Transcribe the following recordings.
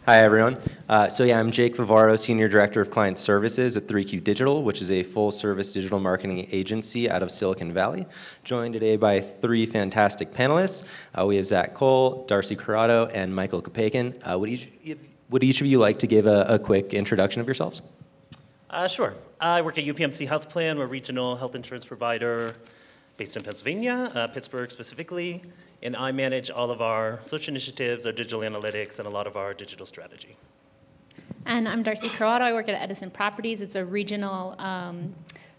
Hi, everyone. I'm Jake Favaro, Senior Director of Client Services at 3Q Digital, which is a full-service digital marketing agency out of Silicon Valley. Joined today by three fantastic panelists. We have Zach Cole, Darcy Croatto, and Michael Kopeikin. Would each of you like to give a quick introduction of yourselves? Sure. I work at UPMC Health Plan. We're a regional health insurance provider based in Pennsylvania, Pittsburgh specifically. And I manage all of our search initiatives, our digital analytics, and a lot of our digital strategy. And I'm Darcy Croatto. I work at Edison Properties. It's a regional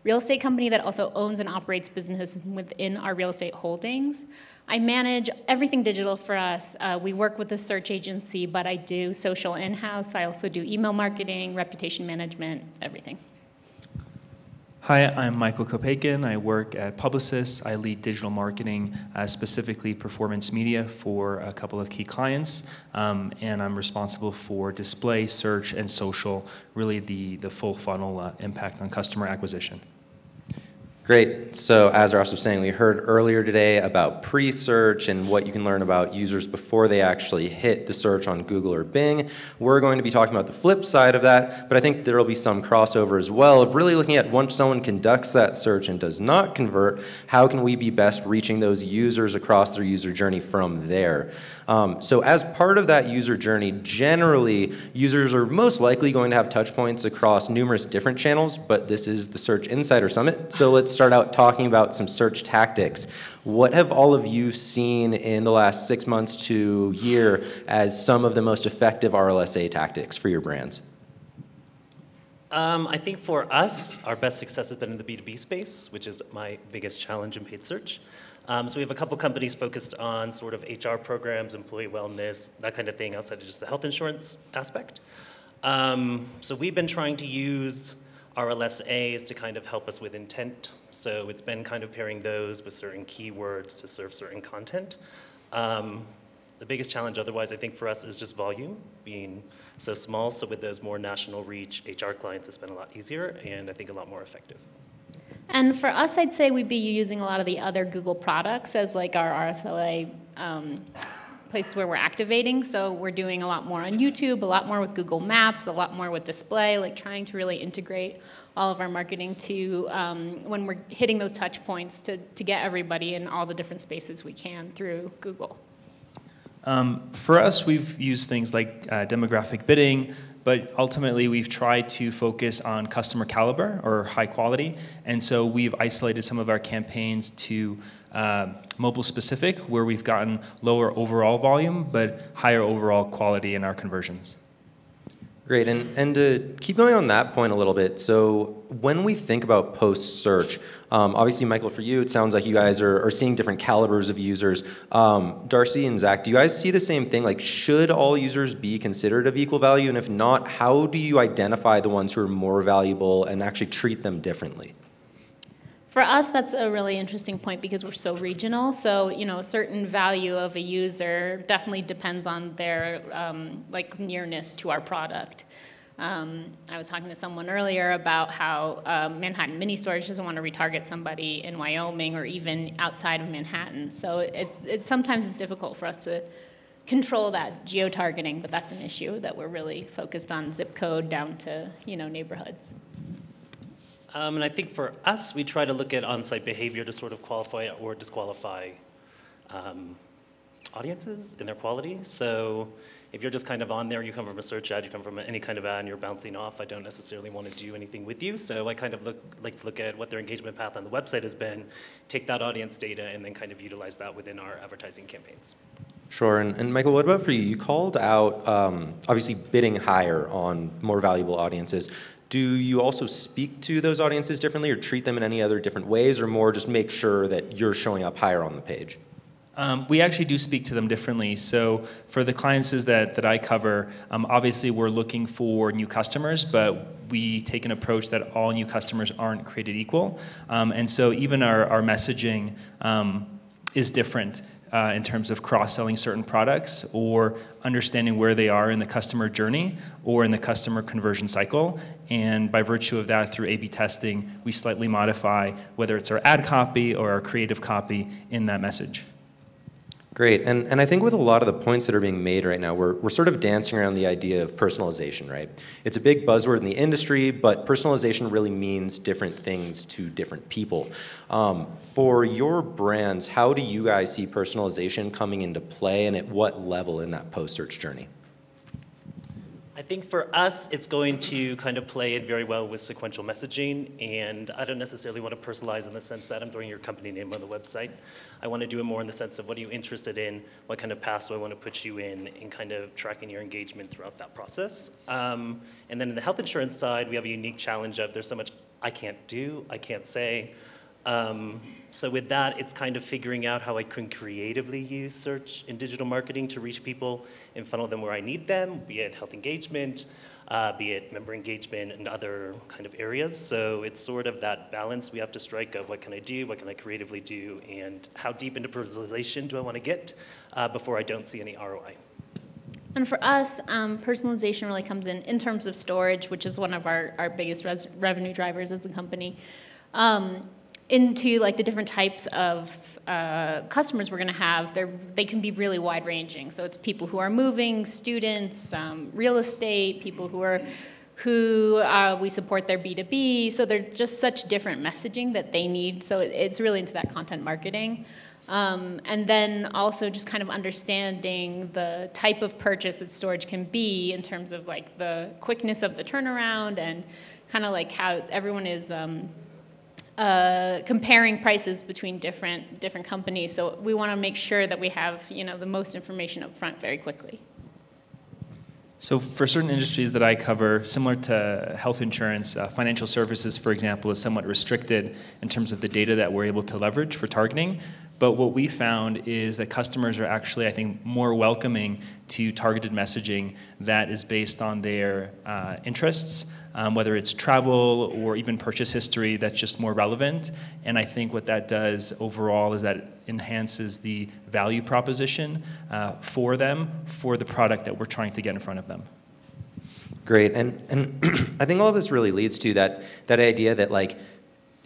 real estate company that also owns and operates businesses within our real estate holdings. I manage everything digital for us. We work with a search agency, but I do social in-house. I also do email marketing, reputation management, everything. Hi, I'm Michael Kopeikin. I work at Publicis. I lead digital marketing, specifically performance media for a couple of key clients, and I'm responsible for display, search, and social, really the full funnel impact on customer acquisition. Great. So as Ross was saying, we heard earlier today about pre-search and what you can learn about users before they actually hit the search on Google or Bing. We're going to be talking about the flip side of that, but I think there will be some crossover as well of really looking at once someone conducts that search and does not convert, how can we be best reaching those users across their user journey from there? So as part of that user journey, generally, users are most likely going to have touch points across numerous different channels, but this is the Search Insider Summit. So let's start out talking about some search tactics. What have all of you seen in the last 6 months to year as some of the most effective RLSA tactics for your brands? I think for us, our best success has been in the B2B space, which is my biggest challenge in paid search. So we have a couple companies focused on sort of HR programs, employee wellness, that kind of thing outside of just the health insurance aspect. So we've been trying to use RLSAs to kind of help us with intent. So it's been kind of pairing those with certain keywords to serve certain content. The biggest challenge otherwise, I think, for us is just volume being so small. So with those more national reach HR clients, it's been a lot easier and I think a lot more effective. And for us, I'd say we'd be using a lot of the other Google products as like our RSLA places where we're activating. So we're doing a lot more on YouTube, a lot more with Google Maps, a lot more with display, like trying to really integrate all of our marketing to when we're hitting those touch points to get everybody in all the different spaces we can through Google. For us, we've used things like demographic bidding, but ultimately we've tried to focus on customer caliber or high quality, and so we've isolated some of our campaigns to mobile specific, where we've gotten lower overall volume, but higher overall quality in our conversions. Great, and to keep going on that point a little bit, so when we think about post-search, obviously, Michael, for you, it sounds like you guys are seeing different calibers of users. Darcy and Zach, do you guys see the same thing? Like, should all users be considered of equal value? And if not, how do you identify the ones who are more valuable and actually treat them differently? For us, that's a really interesting point because we're so regional. So, you know, a certain value of a user definitely depends on their like nearness to our product. I was talking to someone earlier about how Manhattan Mini Storage doesn't want to retarget somebody in Wyoming or even outside of Manhattan. So it's sometimes difficult for us to control that geo-targeting, but that's an issue that we're really focused on, zip code down to, you know, neighborhoods. And I think for us, we try to look at on-site behavior to sort of qualify or disqualify audiences and their quality. So if you're just kind of on there, you come from a search ad, you come from any kind of ad, and you're bouncing off, I don't necessarily want to do anything with you. So I kind of like to look at what their engagement path on the website has been, take that audience data, and then kind of utilize that within our advertising campaigns. Sure, and Michael, what about for you? You called out, obviously, bidding higher on more valuable audiences. Do you also speak to those audiences differently or treat them in any other different ways, or more just make sure that you're showing up higher on the page? We actually do speak to them differently. So for the clients that I cover, obviously we're looking for new customers, but we take an approach that all new customers aren't created equal. And so even our messaging is different. In terms of cross-selling certain products or understanding where they are in the customer journey or in the customer conversion cycle. And by virtue of that, through A/B testing, we slightly modify whether it's our ad copy or our creative copy in that message. Great, and I think with a lot of the points that are being made right now, we're sort of dancing around the idea of personalization, right? It's a big buzzword in the industry, but personalization really means different things to different people. For your brands, how do you guys see personalization coming into play, and at what level in that post-search journey? I think for us, it's going to kind of play in very well with sequential messaging, and I don't necessarily want to personalize in the sense that I'm throwing your company name on the website. I want to do it more in the sense of what are you interested in, what kind of path do I want to put you in kind of tracking your engagement throughout that process. And then in the health insurance side, we have a unique challenge of there's so much I can't do, I can't say. So with that, it's kind of figuring out how I can creatively use search in digital marketing to reach people and funnel them where I need them, be it health engagement, be it member engagement and other kind of areas. So it's sort of that balance we have to strike of what can I do, what can I creatively do, and how deep into personalization do I want to get before I don't see any ROI. And for us, personalization really comes in terms of storage, which is one of our biggest revenue drivers as a company. Into like the different types of customers we're going to have, they can be really wide ranging. So it's people who are moving, students, real estate, people who we support their B2B. So they're just such different messaging that they need. So it's really into that content marketing. And then also just kind of understanding the type of purchase that storage can be in terms of like the quickness of the turnaround and kind of like how everyone is comparing prices between different companies. So we want to make sure that we have, the most information up front very quickly. So for certain industries that I cover, similar to health insurance, financial services, for example, is somewhat restricted in terms of the data that we're able to leverage for targeting. But what we found is that customers are actually, I think, more welcoming to targeted messaging that is based on their interests, whether it's travel or even purchase history that's just more relevant. And I think what that does overall is that it enhances the value proposition for them, for the product that we're trying to get in front of them. Great, and I think all of this really leads to that idea that like,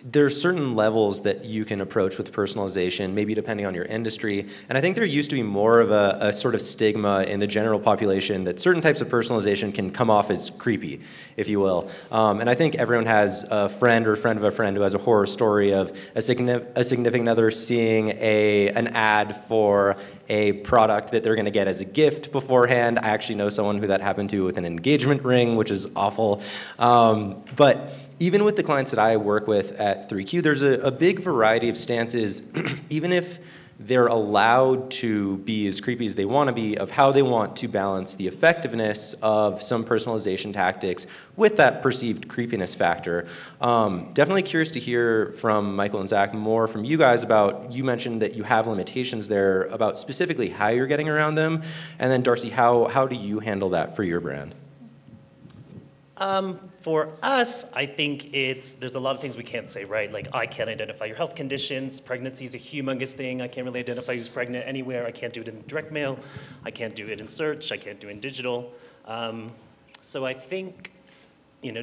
there's certain levels that you can approach with personalization, maybe depending on your industry. And I think there used to be more of a sort of stigma in the general population that certain types of personalization can come off as creepy, if you will. And I think everyone has a friend or friend of a friend who has a horror story of a significant other seeing an ad for a product that they're going to get as a gift beforehand. I actually know someone who that happened to with an engagement ring, which is awful. But even with the clients that I work with at 3Q, there's a big variety of stances, even if they're allowed to be as creepy as they want to be, of how they want to balance the effectiveness of some personalization tactics with that perceived creepiness factor. Definitely curious to hear from Michael and Zach more from you guys about, you mentioned that you have limitations there, about specifically how you're getting around them. And then Darcy, how do you handle that for your brand? For us, I think there's a lot of things we can't say, right? Like, I can't identify your health conditions. Pregnancy is a humongous thing. I can't really identify who's pregnant anywhere. I can't do it in direct mail. I can't do it in search. I can't do it in digital. So I think,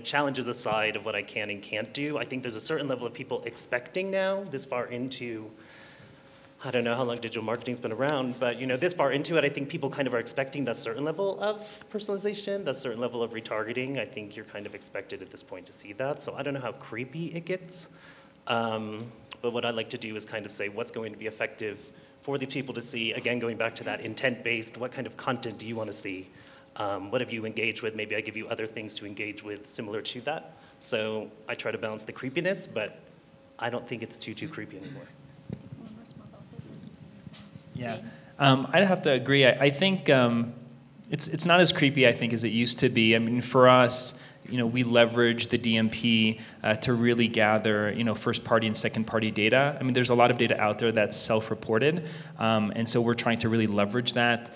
challenges aside of what I can and can't do, I think there's a certain level of people expecting now, this far into, I don't know how long digital marketing's been around, but this far into it, I think people kind of are expecting that certain level of personalization, that certain level of retargeting. I think you're kind of expected at this point to see that. So I don't know how creepy it gets. But what I'd like to do is kind of say what's going to be effective for the people to see. Again, going back to that intent-based, what kind of content do you want to see? What have you engaged with? Maybe I give you other things to engage with similar to that. So I try to balance the creepiness, but I don't think it's too creepy anymore. Yeah, I'd have to agree. I think it's not as creepy, I think, as it used to be. I mean, for us, we leverage the DMP to really gather, first-party and second-party data. I mean, there's a lot of data out there that's self-reported, and so we're trying to really leverage that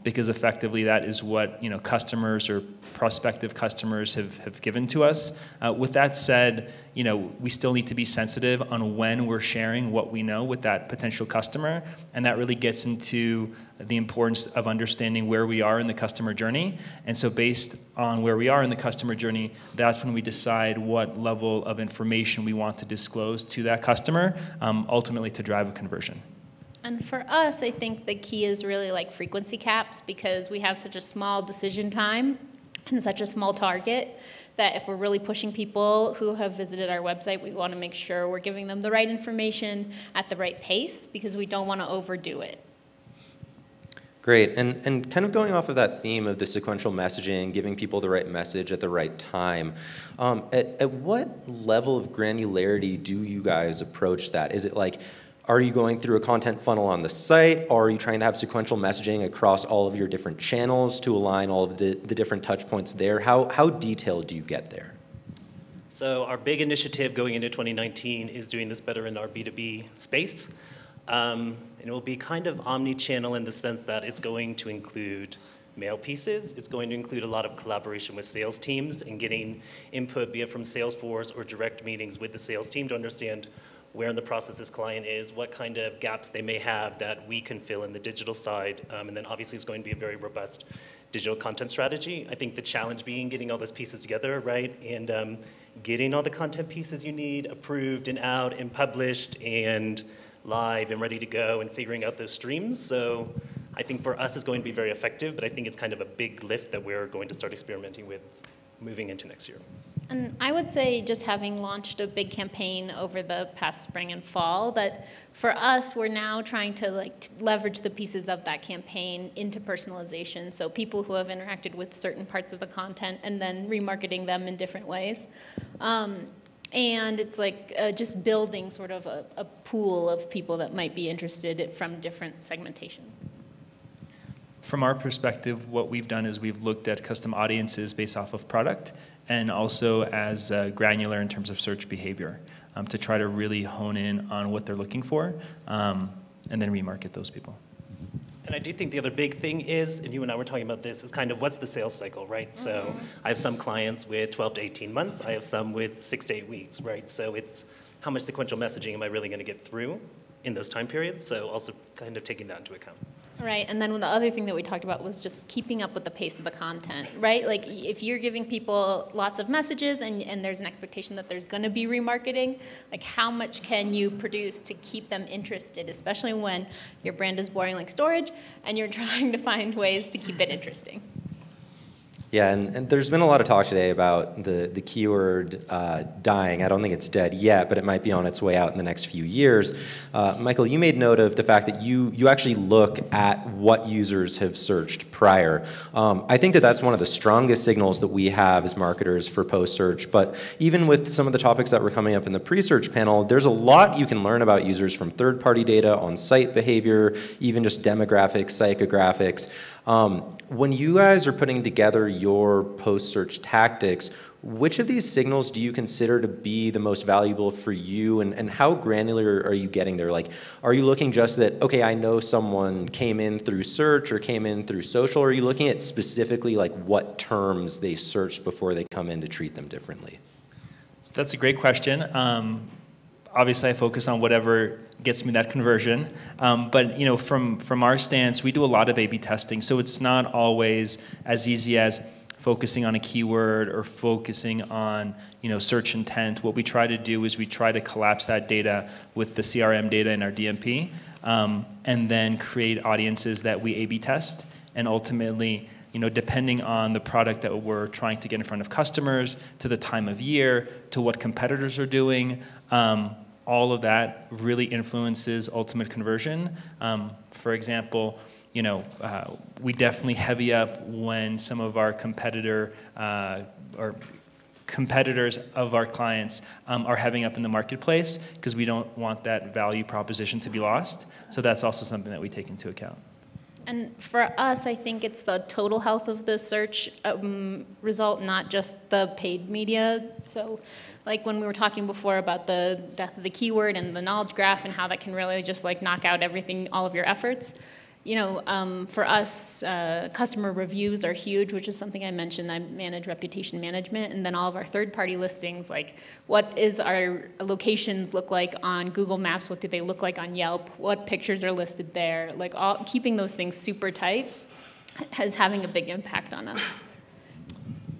because effectively that is what customers or prospective customers have given to us. With that said, we still need to be sensitive on when we're sharing what we know with that potential customer, and that really gets into the importance of understanding where we are in the customer journey. And so based on where we are in the customer journey, that's when we decide what level of information we want to disclose to that customer, ultimately to drive a conversion. And for us, I think the key is really like frequency caps, because we have such a small decision time and such a small target that if we're really pushing people who have visited our website, we want to make sure we're giving them the right information at the right pace, because we don't want to overdo it. Great, and kind of going off of that theme of the sequential messaging, giving people the right message at the right time, at what level of granularity do you guys approach that? Is it like, are you going through a content funnel on the site, or are you trying to have sequential messaging across all of your different channels to align all of the different touch points there? How detailed do you get there? So our big initiative going into 2019 is doing this better in our B2B space. And it will be kind of omni-channel in the sense that it's going to include mail pieces. It's going to include a lot of collaboration with sales teams and getting input, be it from Salesforce or direct meetings with the sales team to understand where in the process this client is, what kind of gaps they may have that we can fill in the digital side. And then obviously it's going to be a very robust digital content strategy. I think the challenge being getting all those pieces together, right? And getting all the content pieces you need approved and out and published and live and ready to go, and figuring out those streams. So I think for us it's going to be very effective, but I think it's kind of a big lift that we're going to start experimenting with moving into next year. And I would say, just having launched a big campaign over the past spring and fall, that for us, we're now trying to leverage the pieces of that campaign into personalization. So people who have interacted with certain parts of the content and then remarketing them in different ways. And it's like just building sort of a pool of people that might be interested from different segmentation. From our perspective, what we've done is we've looked at custom audiences based off of product, and also as granular in terms of search behavior, to try to really hone in on what they're looking for, and then remarket those people. And I do think the other big thing is, and you and I were talking about this, is kind of what's the sales cycle, right? So I have some clients with 12 to 18 months. I have some with 6 to 8 weeks, right? So it's how much sequential messaging am I really going to get through in those time periods? So also kind of taking that into account. Right, and then the other thing that we talked about was just keeping up with the pace of the content, right? Like if you're giving people lots of messages and there's an expectation that there's going to be remarketing, like how much can you produce to keep them interested, especially when your brand is boring like storage and you're trying to find ways to keep it interesting. Yeah, and there's been a lot of talk today about the keyword dying. I don't think it's dead yet, but it might be on its way out in the next few years. Michael, you made note of the fact that you actually look at what users have searched prior. I think that that's one of the strongest signals that we have as marketers for post-search, but even with some of the topics that were coming up in the pre-search panel, there's a lot you can learn about users from third-party data on site behavior, even just demographics, psychographics. When you guys are putting together your post-search tactics, which of these signals do you consider to be the most valuable for you, and how granular are you getting there? Like, are you looking just that, okay, I know someone came in through search or came in through social, or are you looking at specifically like what terms they searched before they come in to treat them differently? So that's a great question. Obviously, I focus on whatever gets me that conversion. But you know, from our stance, we do a lot of A/B testing, so it's not always as easy as focusing on a keyword or focusing on search intent. What we try to do is we try to collapse that data with the CRM data in our DMP, and then create audiences that we A/B test, and ultimately, depending on the product that we're trying to get in front of customers, to the time of year, to what competitors are doing, all of that really influences ultimate conversion. For example, we definitely heavy up when some of our competitors of our clients are heavy up in the marketplace, because we don't want that value proposition to be lost. So that's also something that we take into account. And for us, I think it's the total health of the search result, not just the paid media. So like when we were talking before about the death of the keyword and the knowledge graph and how that can really just like knock out everything, all of your efforts. For us, customer reviews are huge, which is something I mentioned. I manage reputation management, and then all of our third-party listings, like what is our locations look like on Google Maps, what do they look like on Yelp, what pictures are listed there, like keeping those things super tight is having a big impact on us.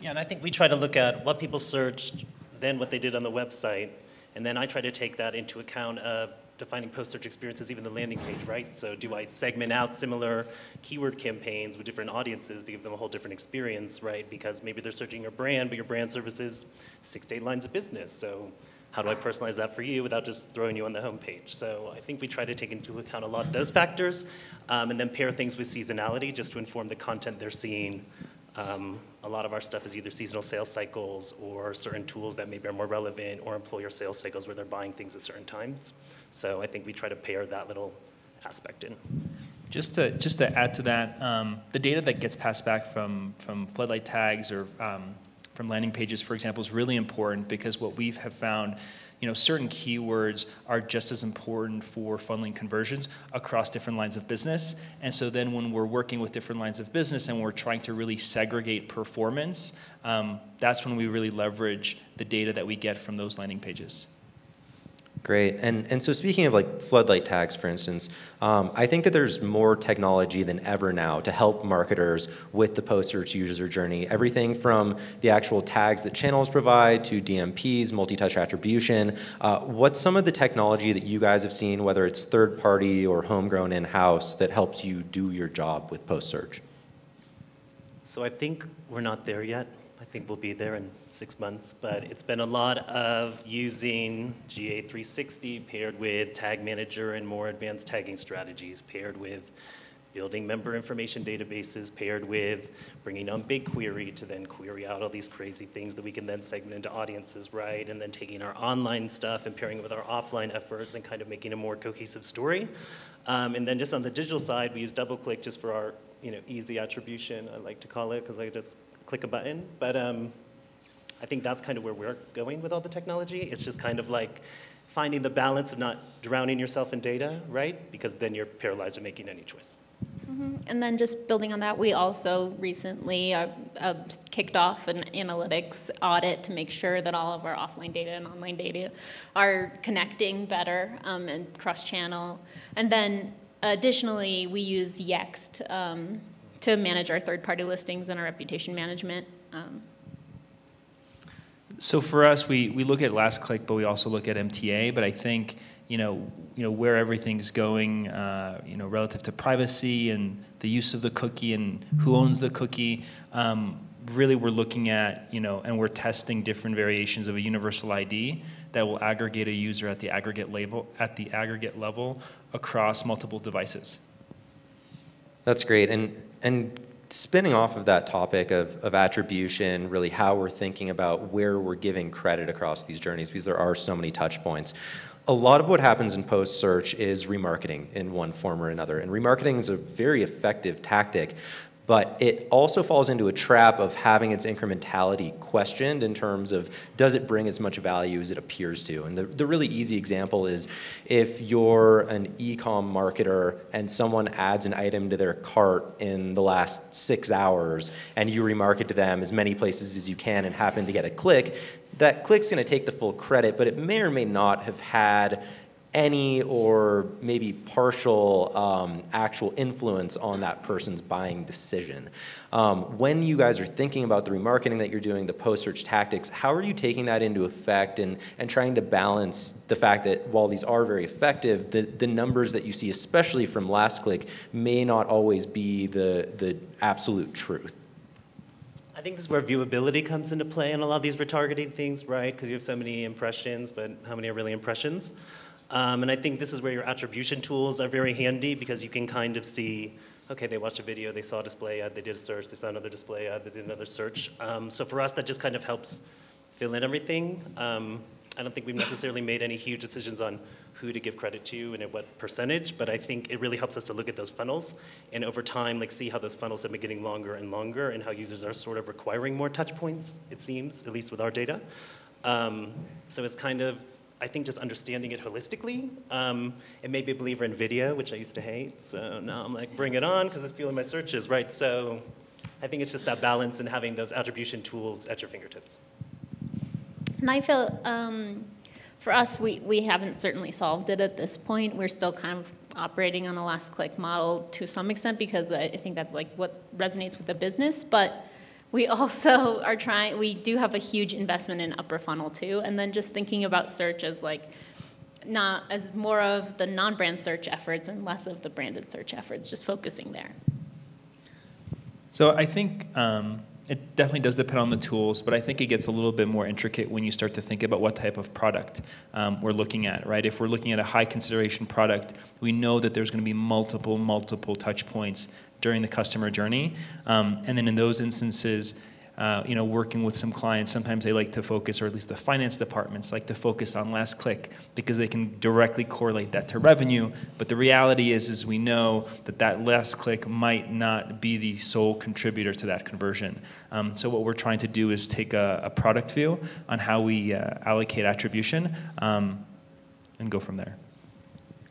Yeah, and I think we try to look at what people searched, then what they did on the website, and then I try to take that into account of defining post-search experiences, even the landing page, right? So do I segment out similar keyword campaigns with different audiences to give them a whole different experience, right? Because maybe they're searching your brand, but your brand services 6 to 8 lines of business. So how do I personalize that for you without just throwing you on the homepage? So I think we try to take into account a lot of those factors, and then pair things with seasonality just to inform the content they're seeing. A lot of our stuff is either seasonal sales cycles or certain tools that maybe are more relevant, or employer sales cycles where they're buying things at certain times. So I think we try to pair that little aspect in. Just to add to that, the data that gets passed back from floodlight tags or from landing pages, for example, is really important, because what we have found, certain keywords are just as important for funneling conversions across different lines of business. And so then when we're working with different lines of business and we're trying to really segregate performance, that's when we really leverage the data that we get from those landing pages. Great. And so speaking of like floodlight tags, for instance, I think that there's more technology than ever now to help marketers with the post-search user journey. Everything from the actual tags that channels provide to DMPs, multi-touch attribution. What's some of the technology that you guys have seen, whether it's third-party or homegrown in-house, that helps you do your job with post-search? So I think we're not there yet. I think we'll be there in 6 months, but it's been a lot of using GA360 paired with Tag Manager and more advanced tagging strategies, paired with building member information databases, paired with bringing on BigQuery to then query out all these crazy things that we can then segment into audiences, right? And then taking our online stuff and pairing it with our offline efforts and kind of making a more cohesive story. And then just on the digital side, we use DoubleClick just for our easy attribution, I like to call it, because I just click a button. But I think that's kind of where we're going with all the technology. It's just kind of like finding the balance of not drowning yourself in data, right? Because then you're paralyzed in making any choice. Mm-hmm. And then just building on that, we also recently kicked off an analytics audit to make sure that all of our offline data and online data are connecting better and cross-channel. And then additionally, we use Yext to manage our third-party listings and our reputation management. So for us, we look at last click, but we also look at MTA. But I think where everything's going, relative to privacy and the use of the cookie and who owns the cookie. Really, we're looking at and we're testing different variations of a universal ID that will aggregate a user at the aggregate level across multiple devices. That's great. And spinning off of that topic of attribution, really how we're thinking about where we're giving credit across these journeys, because there are so many touch points. A lot of what happens in post-search is remarketing in one form or another. And remarketing is a very effective tactic, but it also falls into a trap of having its incrementality questioned in terms of, does it bring as much value as it appears to? And the really easy example is if you're an e-com marketer and someone adds an item to their cart in the last 6 hours and you remarket to them as many places as you can and happen to get a click, that click's going to take the full credit, but it may or may not have had any or maybe partial actual influence on that person's buying decision. When you guys are thinking about the remarketing that you're doing, the post-search tactics, how are you taking that into effect and trying to balance the fact that while these are very effective, the numbers that you see, especially from last click, may not always be the absolute truth? I think this is where viewability comes into play in a lot of these retargeting things, right? Because you have so many impressions, but how many are really impressions? And I think this is where your attribution tools are very handy, because you can kind of see, okay, they watched a video, they saw a display ad, they did a search, they saw another display ad, they did another search. So for us, that just kind of helps fill in everything. I don't think we've necessarily made any huge decisions on who to give credit to and at what percentage, but I think it really helps us to look at those funnels and over time, like, see how those funnels have been getting longer and longer and how users are sort of requiring more touch points, it seems, at least with our data. So it's kind of, I think, just understanding it holistically. And maybe a believer in video, which I used to hate, so now I'm like, bring it on, because it's fueling my searches, right? So I think it's just that balance and having those attribution tools at your fingertips. And I feel, for us, we haven't certainly solved it at this point. We're still kind of operating on a last click model to some extent, because I think that's like what resonates with the business. But we also are we do have a huge investment in upper funnel too. And then just thinking about search as like not as more of the non-brand search efforts and less of the branded search efforts, just focusing there. So I think it definitely does depend on the tools, but I think it gets a little bit more intricate when you start to think about what type of product we're looking at, right? If we're looking at a high consideration product, we know that there's going to be multiple touch points during the customer journey. And then in those instances, working with some clients, sometimes they like to focus, or at least the finance departments like to focus on last click because they can directly correlate that to revenue. But the reality is we know that last click might not be the sole contributor to that conversion. So what we're trying to do is take a product view on how we allocate attribution and go from there.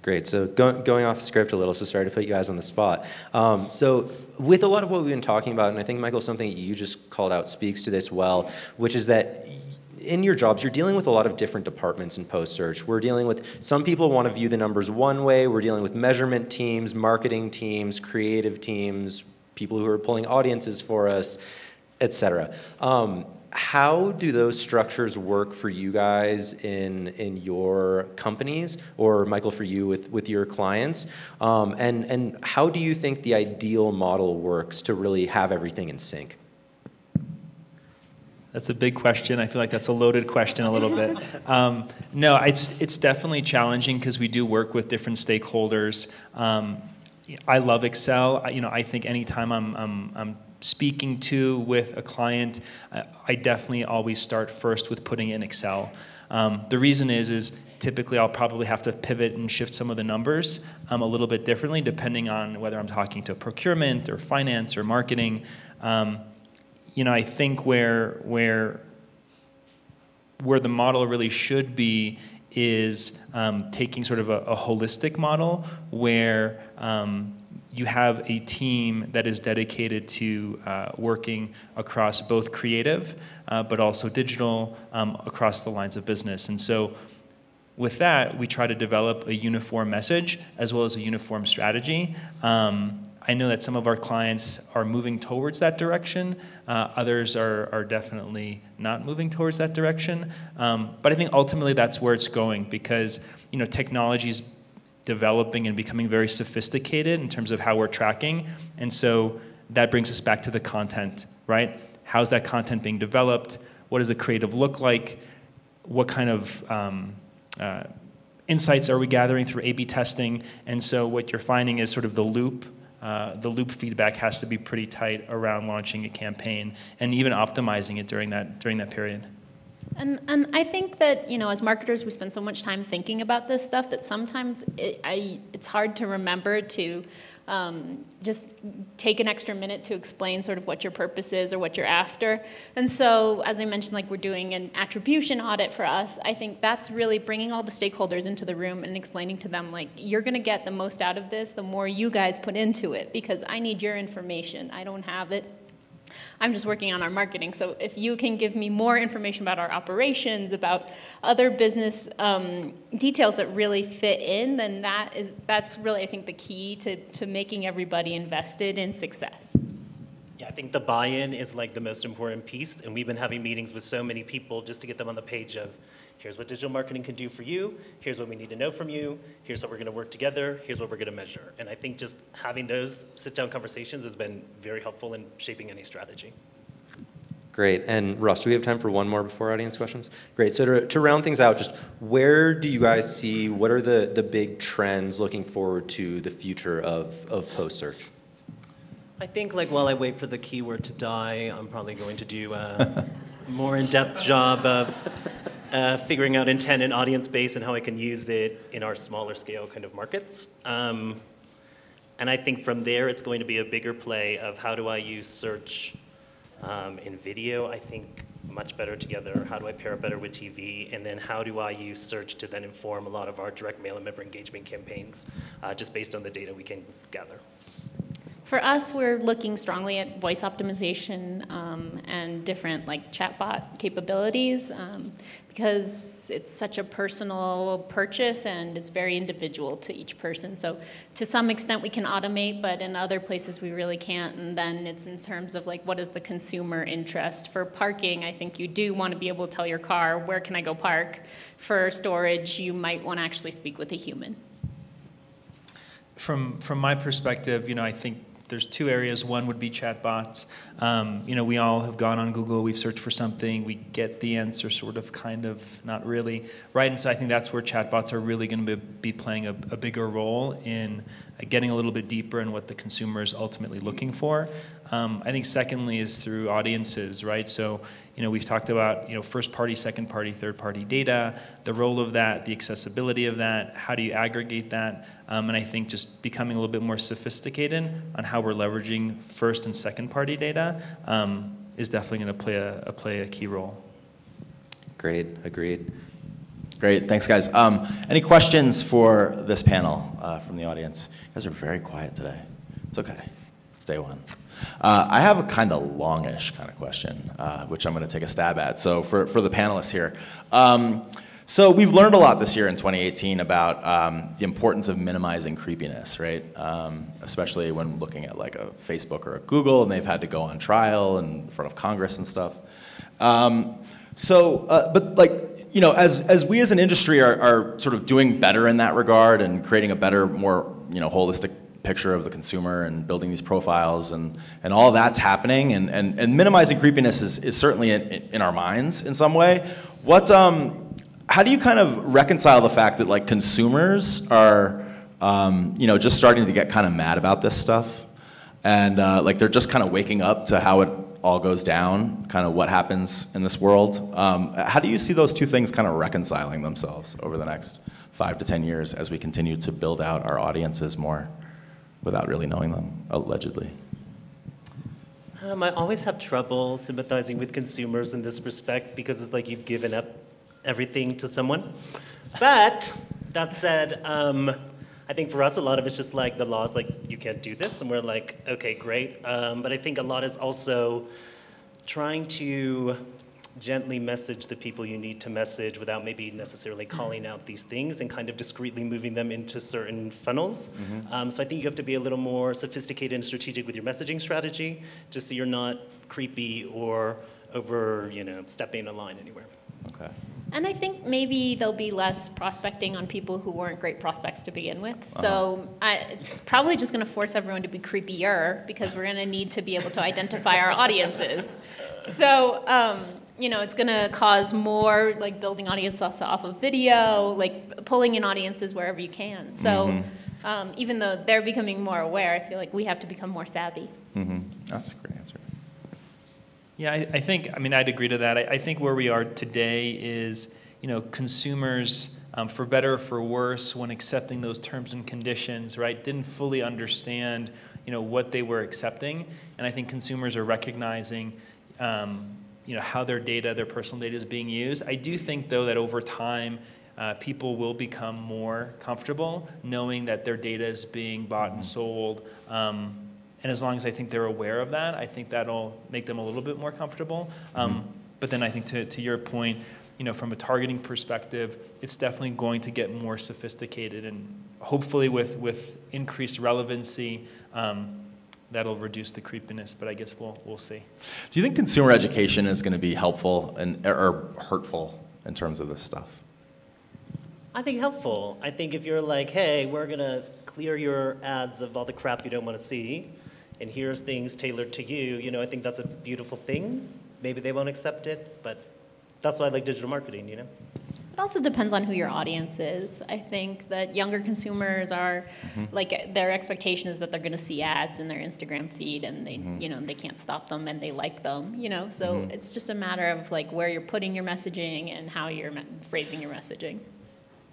Great. So going off script a little, so sorry to put you guys on the spot. So with a lot of what we've been talking about, and I think, Michael, something that you just called out speaks to this well, which is that in your jobs, you're dealing with a lot of different departments in post-search. We're dealing with, some people want to view the numbers one way. We're dealing with measurement teams, marketing teams, creative teams, people who are pulling audiences for us, et cetera. How do those structures work for you guys in your companies, or Michael, for you with your clients? And how do you think the ideal model works to really have everything in sync? That's a big question. I feel like that's a loaded question a little bit. No, it's definitely challenging because we do work with different stakeholders. I love Excel. I think anytime I'm speaking with a client, I definitely always start first with putting in Excel. The reason is typically I'll probably have to pivot and shift some of the numbers a little bit differently depending on whether I'm talking to procurement or finance or marketing. I think where the model really should be is taking sort of a holistic model where you have a team that is dedicated to working across both creative, but also digital, across the lines of business. And so with that, we try to develop a uniform message as well as a uniform strategy. I know that some of our clients are moving towards that direction. Others are definitely not moving towards that direction. But I think ultimately that's where it's going because technology's developing and becoming very sophisticated in terms of how we're tracking. And so that brings us back to the content, right? How's that content being developed? What does the creative look like? What kind of insights are we gathering through A/B testing? And so what you're finding is sort of the loop feedback has to be pretty tight around launching a campaign and even optimizing it during that period. And I think that, as marketers, we spend so much time thinking about this stuff that sometimes it's hard to remember to just take an extra minute to explain sort of what your purpose is or what you're after. And so, as I mentioned, we're doing an attribution audit for us. I think that's really bringing all the stakeholders into the room and explaining to them, you're going to get the most out of this the more you guys put into it, because I need your information. I don't have it. I'm just working on our marketing, so if you can give me more information about our operations, about other business details that really fit in, then that's really, I think, the key to making everybody invested in success. Yeah, I think the buy-in is the most important piece, and we've been having meetings with so many people just to get them on the page of, here's what digital marketing can do for you, here's what we need to know from you, here's how we're going to work together, here's what we're going to measure. And I think just having those sit-down conversations has been very helpful in shaping any strategy. Great. And Russ, do we have time for one more before audience questions? Great. So to round things out, just where do you guys see, what are the big trends looking forward to the future of post-search? I think while I wait for the keyword to die, I'm probably going to do a more in-depth job of figuring out intent and audience base and how I can use it in our smaller scale kind of markets. And I think from there, it's going to be a bigger play of how do I use search in video, I think, much better together. How do I pair it better with TV? And then how do I use search to then inform a lot of our direct mail and member engagement campaigns, just based on the data we can gather? For us, we're looking strongly at voice optimization and different like chatbot capabilities because it's such a personal purchase and it's very individual to each person. So to some extent we can automate, but in other places we really can't. And then it's in terms of like what is the consumer interest. For parking, I think you do want to be able to tell your car, where can I go park? For storage, you might want to actually speak with a human. From my perspective, I think there's two areas. One would be chatbots. We all have gone on Google, we've searched for something, we get the answer sort of, kind of, not really, right? And so I think that's where chatbots are really going to be playing a bigger role in getting a little bit deeper in what the consumer is ultimately looking for. I think secondly is through audiences, right? So, we've talked about, first party, second party, third party data, the role of that, the accessibility of that, how do you aggregate that? And I think just becoming a little bit more sophisticated on how we're leveraging first and second party data is definitely going to play a key role. Great, agreed. Great, thanks guys. Any questions for this panel from the audience? You guys are very quiet today. It's okay, it's day one. I have a kind of longish kind of question, which I'm going to take a stab at. So for the panelists here. So we've learned a lot this year in 2018 about the importance of minimizing creepiness, right? Especially when looking at like a Facebook or a Google, and they've had to go on trial in front of Congress and stuff. But like, as we as an industry are sort of doing better in that regard and creating a better, more holistic picture of the consumer and building these profiles and all that's happening and minimizing creepiness is certainly in our minds in some way. How do you kind of reconcile the fact that like consumers are just starting to get kind of mad about this stuff and like they're just kind of waking up to how it all goes down, kind of what happens in this world? How do you see those two things kind of reconciling themselves over the next 5 to 10 years as we continue to build out our audiences more without really knowing them, allegedly? I always have trouble sympathizing with consumers in this respect because it's like you've given up everything to someone. But that said, I think for us a lot of it's just like the laws like you can't do this and we're like, okay, great. But I think a lot is also trying to gently message the people you need to message without maybe necessarily calling out these things and kind of discreetly moving them into certain funnels. So I think you have to be a little more sophisticated and strategic with your messaging strategy, just so you're not creepy or over, stepping a line anywhere. Okay. And I think maybe there'll be less prospecting on people who weren't great prospects to begin with. So it's probably just going to force everyone to be creepier because we're going to need to be able to identify our audiences. So, it's going to cause more like building audiences off of video, like pulling in audiences wherever you can. So even though they're becoming more aware, I feel like we have to become more savvy. That's a great answer. Yeah, I think, I'd agree to that. I think where we are today is, consumers, for better or for worse, when accepting those terms and conditions, right, didn't fully understand, what they were accepting. And I think consumers are recognizing, how their data, their personal data is being used. I do think, though, that over time, people will become more comfortable knowing that their data is being bought and sold. And as long as I think they're aware of that, I think that'll make them a little bit more comfortable. But then I think to your point, from a targeting perspective, it's definitely going to get more sophisticated and hopefully with increased relevancy, that'll reduce the creepiness, but I guess we'll see. Do you think consumer education is going to be helpful or hurtful in terms of this stuff? I think helpful. I think if you're like, hey, we're going to clear your ads of all the crap you don't want to see, and here's things tailored to you, I think that's a beautiful thing. Maybe they won't accept it, but that's why I like digital marketing, It also depends on who your audience is. I think that younger consumers are, like, their expectation is that they're going to see ads in their Instagram feed, and they, they can't stop them, and they like them, So it's just a matter of, like, where you're putting your messaging and how you're phrasing your messaging.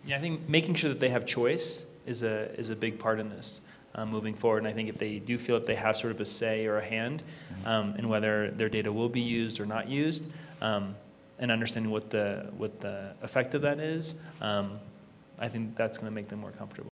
Yeah, I think making sure that they have choice is a big part in this moving forward. And I think if they do feel that they have sort of a say or a hand in whether their data will be used or not used, and understanding what the effect of that is, I think that's going to make them more comfortable.